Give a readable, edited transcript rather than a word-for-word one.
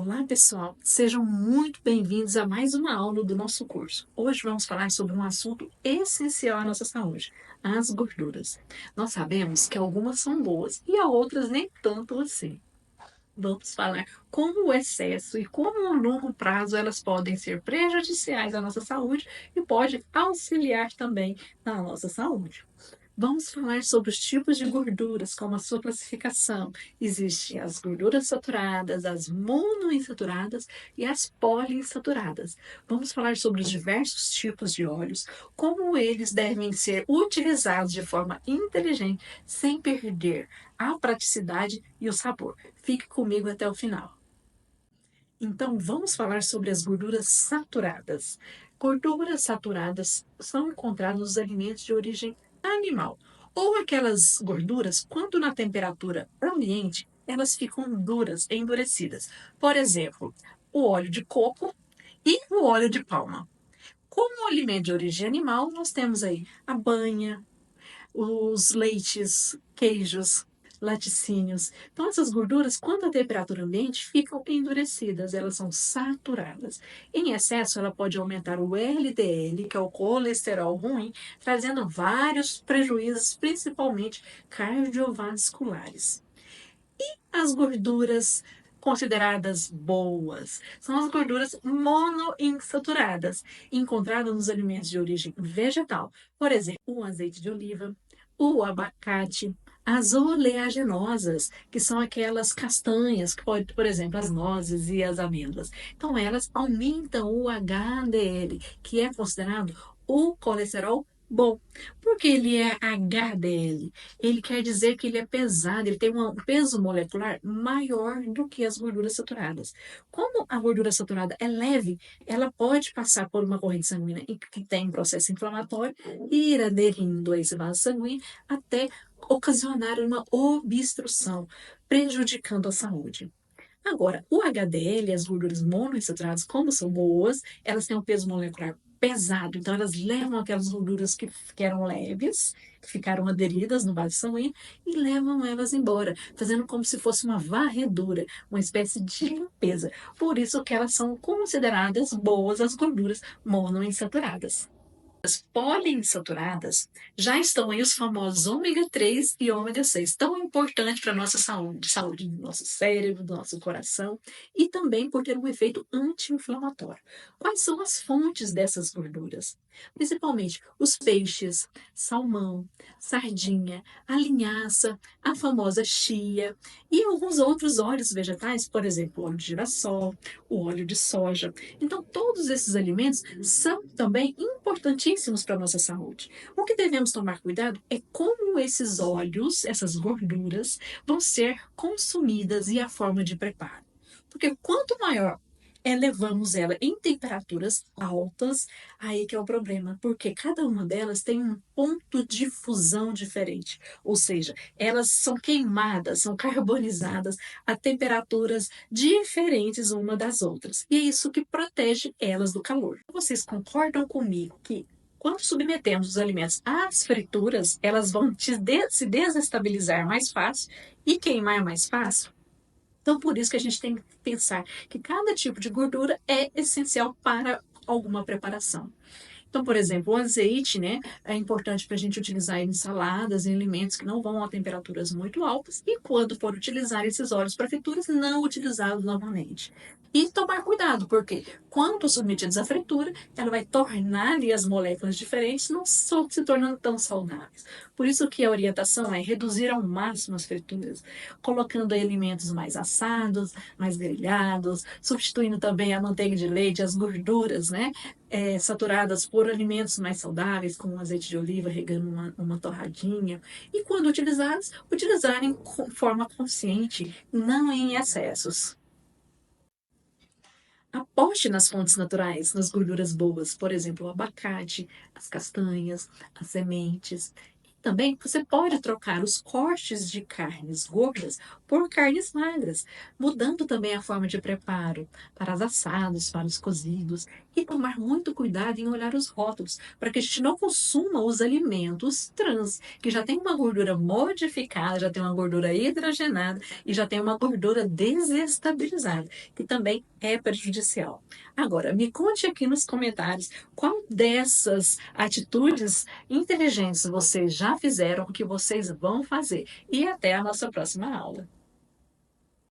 Olá, pessoal! Sejam muito bem-vindos a mais uma aula do nosso curso. Hoje vamos falar sobre um assunto essencial à nossa saúde, as gorduras. Nós sabemos que algumas são boas e outras nem tanto assim. Vamos falar como o excesso e como a longo prazo elas podem ser prejudiciais à nossa saúde e pode auxiliar também na nossa saúde. Vamos falar sobre os tipos de gorduras, como a sua classificação. Existem as gorduras saturadas, as monoinsaturadas e as poliinsaturadas. Vamos falar sobre os diversos tipos de óleos, como eles devem ser utilizados de forma inteligente, sem perder a praticidade e o sabor. Fique comigo até o final. Então, vamos falar sobre as gorduras saturadas. Gorduras saturadas são encontradas nos alimentos de origem animal, ou aquelas gorduras, quando na temperatura ambiente, elas ficam duras, endurecidas. Por exemplo, o óleo de coco e o óleo de palma. Como alimento de origem animal, nós temos aí a banha, os leites, queijos, laticínios. Então, essas gorduras, quando a temperatura ambiente, ficam endurecidas, elas são saturadas. Em excesso, ela pode aumentar o LDL, que é o colesterol ruim, trazendo vários prejuízos, principalmente cardiovasculares. As gorduras consideradas boas são as gorduras monoinsaturadas, encontradas nos alimentos de origem vegetal, por exemplo, o azeite de oliva, o abacate, as oleaginosas, que são aquelas castanhas, que pode, por exemplo, as nozes e as amêndoas. Então, elas aumentam o HDL, que é considerado o colesterol bom. Porque ele é HDL? Ele quer dizer que ele é pesado, ele tem um peso molecular maior do que as gorduras saturadas. Como a gordura saturada é leve, ela pode passar por uma corrente sanguínea que tem processo inflamatório e ir aderindo a esse vaso sanguíneo até ocasionar uma obstrução, prejudicando a saúde. Agora, o HDL, as gorduras monoinsaturadas, como são boas, elas têm um peso molecular pesado, então elas levam aquelas gorduras que eram leves, que ficaram aderidas no vaso sanguíneo, e levam elas embora, fazendo como se fosse uma varredura, uma espécie de limpeza. Por isso que elas são consideradas boas as gorduras monoinsaturadas. As poliinsaturadas já estão aí os famosos ômega 3 e ômega 6, tão importantes para a nossa saúde, saúde do nosso cérebro, do nosso coração, e também por ter um efeito anti-inflamatório. Quais são as fontes dessas gorduras? Principalmente os peixes, salmão, sardinha, a linhaça, a famosa chia e alguns outros óleos vegetais, por exemplo, o óleo de girassol, o óleo de soja. Então, todos esses alimentos são também importantíssimos para a nossa saúde. O que devemos tomar cuidado é como esses óleos, essas gorduras, vão ser consumidas e a forma de preparo. Porque quanto maior elevamos ela em temperaturas altas, aí que é o problema, porque cada uma delas tem um ponto de fusão diferente, ou seja, elas são queimadas, são carbonizadas a temperaturas diferentes uma das outras, e é isso que protege elas do calor. Vocês concordam comigo que quando submetemos os alimentos às frituras, elas vão se desestabilizar mais fácil e queimar mais fácil? Então, por isso que a gente tem que pensar que cada tipo de gordura é essencial para alguma preparação. Então, por exemplo, o azeite, né, é importante para a gente utilizar em saladas, em alimentos que não vão a temperaturas muito altas, e quando for utilizar esses óleos para frituras, não utilizá-los novamente. E tomar cuidado, porque quando submetidos à fritura, ela vai tornar ali as moléculas diferentes, não se tornando tão saudáveis. Por isso que a orientação é reduzir ao máximo as frituras, colocando aí alimentos mais assados, mais grelhados, substituindo também a manteiga de leite, as gorduras, né? Saturadas por alimentos mais saudáveis, como azeite de oliva, regando uma torradinha. E quando utilizados, utilizarem de forma consciente, não em excessos. Aposte nas fontes naturais, nas gorduras boas, por exemplo, o abacate, as castanhas, as sementes. Também você pode trocar os cortes de carnes gordas por carnes magras, mudando também a forma de preparo para os assados, para os cozidos, e tomar muito cuidado em olhar os rótulos, para que a gente não consuma os alimentos trans, que já tem uma gordura modificada, já tem uma gordura hidrogenada e já tem uma gordura desestabilizada, que também é prejudicial. Agora, me conte aqui nos comentários qual dessas atitudes inteligentes vocês já fizeram, o que vocês vão fazer. E até a nossa próxima aula.